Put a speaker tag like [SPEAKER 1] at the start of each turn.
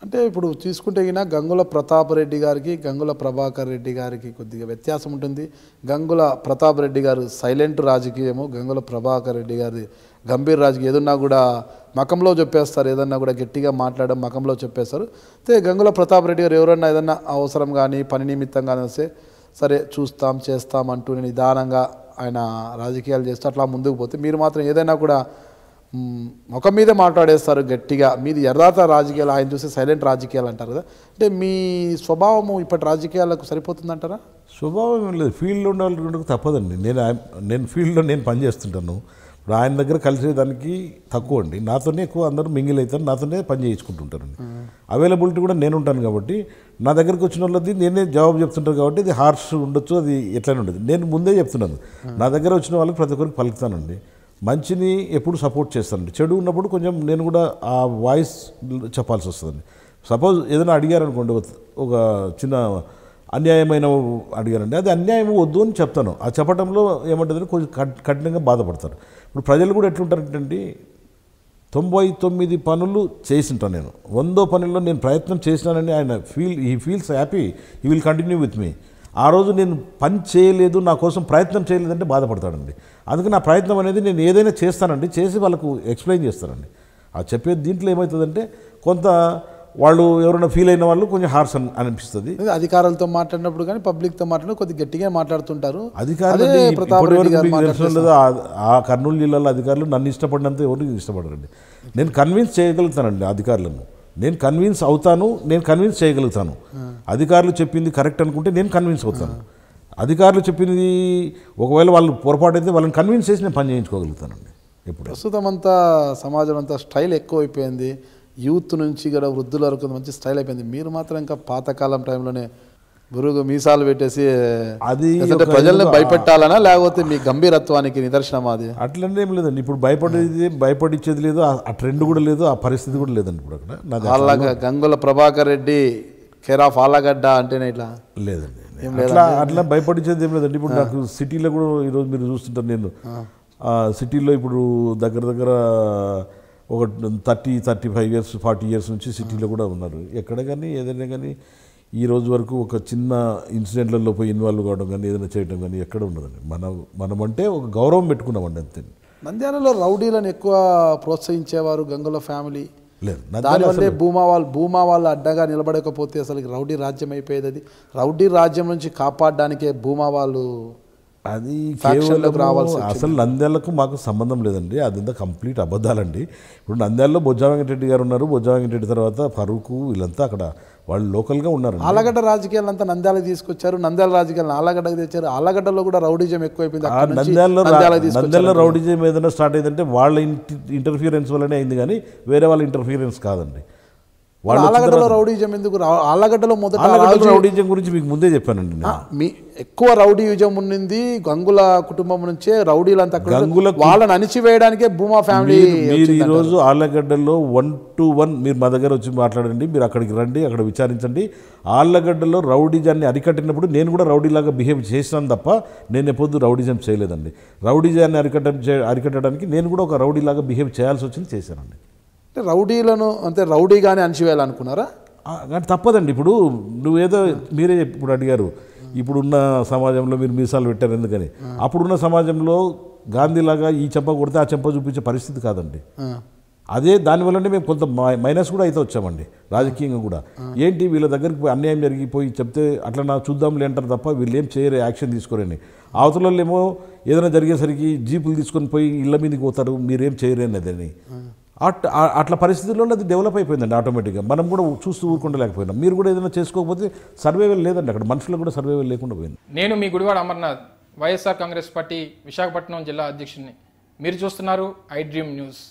[SPEAKER 1] అంటే ఇప్పుడు తీసుకుంటే గంగుల ప్రతాప్ రెడ్డి గారికి గంగుల ప్రభాకర్ రెడ్డి గారికి కొద్దిగా వ్యత్యాసం ఉంటుంది. గంగుల ప్రతాప్ రెడ్డి గారు సైలెంట్ రాజకీయము, గంగుల ప్రభాకర్ రెడ్డి గారి గంభీర రాజకీయం. ఏదన్నా కూడా మకంలో చెప్పేస్తారు, ఏదన్నా కూడా గట్టిగా మాట్లాడడం మకంలో చెప్పేస్తారు. అయితే గంగుల ప్రతాప్ రెడ్డి గారు ఎవరన్నా ఏదన్నా అవసరం కానీ పని నిమిత్తం కానీ వస్తే సరే చూస్తాం చేస్తాం అంటూ నిదానంగా ఆయన రాజకీయాలు చేస్తే అట్లా ముందుకు పోతే, మీరు మాత్రం ఏదైనా కూడా ముఖం మీదే మాట్లాడేస్తారు గట్టిగా. మీది యథార్థ రాజకీయాలు, ఆయన చూస్తే సైలెంట్ రాజకీయాలు అంటారు కదా. అంటే మీ స్వభావము ఇప్పటి రాజకీయాలకు సరిపోతుందంటారా?
[SPEAKER 2] స్వభావం ఏం లేదు, ఫీల్డ్లో ఉండాలి తప్పదండి. నేను ఫీల్డ్లో నేను పనిచేస్తుంటాను. ఇప్పుడు ఆయన దగ్గర కలిసేదానికి తక్కువ అండి, నాతోనే ఎక్కువ అందరూ మింగిల్ అవుతారు, నాతోనే పని చేయించుకుంటుంటారండి. అవైలబిలిటీ కూడా నేను ఉంటాను కాబట్టి నా దగ్గరికి వచ్చిన వాళ్ళది నేనే జవాబు చెప్తుంటాను కాబట్టి ఇది హార్ష్ ఉండొచ్చు, అది ఎట్లనే ఉండదు. నేను ముందే చెప్తున్నాను, నా దగ్గర వచ్చిన వాళ్ళకి ప్రతి ఒక్కరికి పలుకుతానండి. మంచిని ఎప్పుడు సపోర్ట్ చేస్తానండి, చెడు ఉన్నప్పుడు కొంచెం నేను కూడా ఆ వాయిస్ చెప్పాల్సి వస్తుందండి. సపోజ్ ఏదైనా అడిగారనుకోండి, ఒక చిన్న అన్యాయమైన అడిగారండి, అది అన్యాయం వద్దు అని చెప్తాను. ఆ చెప్పడంలో ఏమంటుందని కొంచెం కఠినంగా బాధపడతారు. ఇప్పుడు ప్రజలు కూడా ఎట్లుంటారంటే 99 పనులు చేసింటాను నేను, 100వ పనుల్లో నేను ప్రయత్నం చేసినానని ఆయన feels happy, he will continue with me. ఆ రోజు నేను పని చేయలేదు, నా కోసం ప్రయత్నం చేయలేదంటే బాధపడతాడండి. అందుకని నా ప్రయత్నం అనేది నేను ఏదైనా చేస్తానండి, చేసి వాళ్ళకు ఎక్స్ప్లెయిన్ చేస్తానండి. ఆ చెప్పే దీంట్లో ఏమవుతుందంటే కొంత వాళ్ళు ఎవరైనా ఫీల్ అయిన వాళ్ళు కొంచెం హార్స్ అనిపిస్తుంది.
[SPEAKER 1] అధికారులతో మాట్లాడినప్పుడు కానీ పబ్లిక్తో మాట్లాడిన కొద్దిగా గట్టిగా మాట్లాడుతుంటారు
[SPEAKER 2] అధికారులు. ఆ కర్నూలు జిల్లాలో అధికారులు నన్ను ఇష్టపడినంత ఎవరికి ఇష్టపడరండి. నేను కన్విన్స్ చేయగలుగుతానండి అధికారులను, నేను కన్విన్స్ అవుతాను, నేను కన్విన్స్ చేయగలుగుతాను. అధికారులు చెప్పింది కరెక్ట్ అనుకుంటే నేను కన్విన్స్ అవుతాను. అధికారులు చెప్పింది ఒకవేళ వాళ్ళు పొరపాటు అయితే వాళ్ళని కన్విన్స్ చేసి నేను పని చేయించుకోగలుగుతానండి. ఇప్పుడు
[SPEAKER 1] ప్రస్తుతం అంతా సమాజం అంతా స్టైల్ ఎక్కువైపోయింది, యూత్ నుంచి కూడా వృద్ధుల వరకు మంచి స్టైల్ అయిపోయింది. మీరు మాత్రం ఇంకా పాతకాలం టైంలోనే బురుగు మీసాలు పెట్టేసి అది ప్రజల్ని భయపెట్టాలనా లేకపోతే మీ గంభీరత్వానికి నిదర్శనం అది?
[SPEAKER 2] అట్లనే ఏం లేదండి. ఇప్పుడు భయపడిచ్చేది లేదు, ఆ ట్రెండ్ కూడా లేదు, ఆ పరిస్థితి కూడా లేదండి. ఇప్పుడు అక్కడ
[SPEAKER 1] అలాగా గంగుల ప్రభాకర్ రెడ్డి కేర్ ఆఫ్ ఆళ్ళగడ్డ అంటేనే ఇట్లా
[SPEAKER 2] లేదండి, అట్లా భయపడించేది ఏం లేదండి. ఇప్పుడు నాకు సిటీలో కూడా ఈరోజు మీరు చూస్తుంటారు, నేను సిటీలో ఇప్పుడు దగ్గర ఒక 35 years 40 years నుంచి సిటీలో కూడా ఉన్నారు. ఎక్కడ కానీ ఏదైనా కానీ ఈ రోజు వరకు ఒక చిన్న ఇన్సిడెంట్లలో పోయి ఇన్వాల్వ్ కావడం కానీ ఏదైనా చేయడం కానీ ఎక్కడ ఉండదండి. మనమంటే ఒక గౌరవం పెట్టుకున్నామండి అంతే.
[SPEAKER 1] నంద్యాలలో రౌడీలను ఎక్కువ ప్రోత్సహించేవారు గంగుల ఫ్యామిలీ
[SPEAKER 2] లేదు,
[SPEAKER 1] దానివల్లే భూమా వాళ్ళు అడ్డగా నిలబడకపోతే అసలు రౌడీ రాజ్యం అయిపోయేది. అది రౌడీ రాజ్యం నుంచి కాపాడడానికే భూమా వాళ్ళు
[SPEAKER 2] అది కేవలం రావాల్సి. అసలు నంద్యాలకు మాకు సంబంధం లేదండి, అదంతా కంప్లీట్ అబద్ధాలండి. ఇప్పుడు నంద్యాలలో బొజ్జా వెంకటరెడ్డి గారు ఉన్నారు, బొజ్జా వెంకటరెడ్డి తర్వాత ఫరూకు, వీళ్ళంతా అక్కడ వాళ్ళు లోకల్గా ఉన్నారు.
[SPEAKER 1] ఆళ్ళగడ్డ రాజకీయాలంతా నంద్యాలకు తీసుకొచ్చారు, నంద్యాల రాజకీయాలను ఆళ్ళగడ్డకు తెచ్చారు. ఆళ్ళగడ్డలో కూడా రౌడీజం ఎక్కువైపోయింది.
[SPEAKER 2] నంద్యాలలో రౌడీజం ఏదైనా స్టార్ట్ అయిందంటే వాళ్ళ ఇంటర్ఫియరెన్స్ వల్లనే అయింది కానీ వేరే వాళ్ళ ఇంటర్ఫియరెన్స్ కాదండి.
[SPEAKER 1] ఆళ్ళగడ్డలో రౌడీజం ఎందుకు? ఆళ్ళగడ్డలో మొదట
[SPEAKER 2] రౌడీజం గురించి మీకు ముందే చెప్పానండి.
[SPEAKER 1] మీ ఎక్కువ రౌడీజం ఉన్నింది గంగుల కుటుంబం నుంచే. రౌడీలంతా వాళ్ళని అణిచివేయడానికే భూమా ఫ్యామిలీ.
[SPEAKER 2] మీరు ఈరోజు ఆళ్ళగడ్డలో 1 to 1 మీరు మా దగ్గర వచ్చి మాట్లాడండి, మీరు అక్కడికి రండి, అక్కడ విచారించండి. ఆళ్ళగడ్డలో రౌడీజాన్ని అరికట్టినప్పుడు నేను కూడా రౌడీలాగా బిహేవ్ చేసినాను తప్ప నేను ఎప్పుడు రౌడీజం చేయలేదండి. రౌడీజాన్ని అరికట్టడానికి నేను కూడా ఒక రౌడీలాగా బిహేవ్ చేయాల్సి వచ్చింది, చేశానండి.
[SPEAKER 1] అంటే రౌడీలను అంటే రౌడీగానే అణిచివేయాలనుకున్నారా?
[SPEAKER 2] కానీ తప్పదండి. ఇప్పుడు నువ్వేదో మీరే ఇప్పుడు అడిగారు, ఇప్పుడున్న సమాజంలో మీరు మీసాలు పెట్టారు ఎందుకని. అప్పుడున్న సమాజంలో గాంధీలాగా ఈ చెంప కొడితే ఆ చెంప చూపించే పరిస్థితి కాదండి. అదే దానివల్లనే మేము కొంత మైనస్ కూడా అయితే వచ్చామండి రాజకీయంగా కూడా. ఏంటి వీళ్ళ దగ్గరికి పోయి అన్యాయం జరిగిపోయి చెప్తే అట్లా నా చూద్దాంలే అంటారు తప్ప వీళ్ళు ఏం చేయరు, యాక్షన్ తీసుకోరని. అవతల ఏమో ఏదైనా జరిగేసరికి జీపులు తీసుకొని పోయి ఇళ్ళ మీదకి పోతారు, మీరేం చేయరనేదని. అట్లా పరిస్థితుల్లో అది డెవలప్ అయిపోయిందండి ఆటోమేటిక్గా. మనం కూడా చూస్తూ ఊరుకుంటలేకపోయినాం. మీరు కూడా ఏదైనా చేసుకోకపోతే సర్వైవల్ లేదండి, అక్కడ మనుషులకు కూడా సర్వైవల్ లేకుండా పోయింది.
[SPEAKER 3] నేను మీ గుడివాడ అమర్నాథ్, వైఎస్ఆర్ కాంగ్రెస్ పార్టీ విశాఖపట్నం జిల్లా అధ్యక్షుడిని. మీరు చూస్తున్నారు ఐ డ్రీమ్ న్యూస్.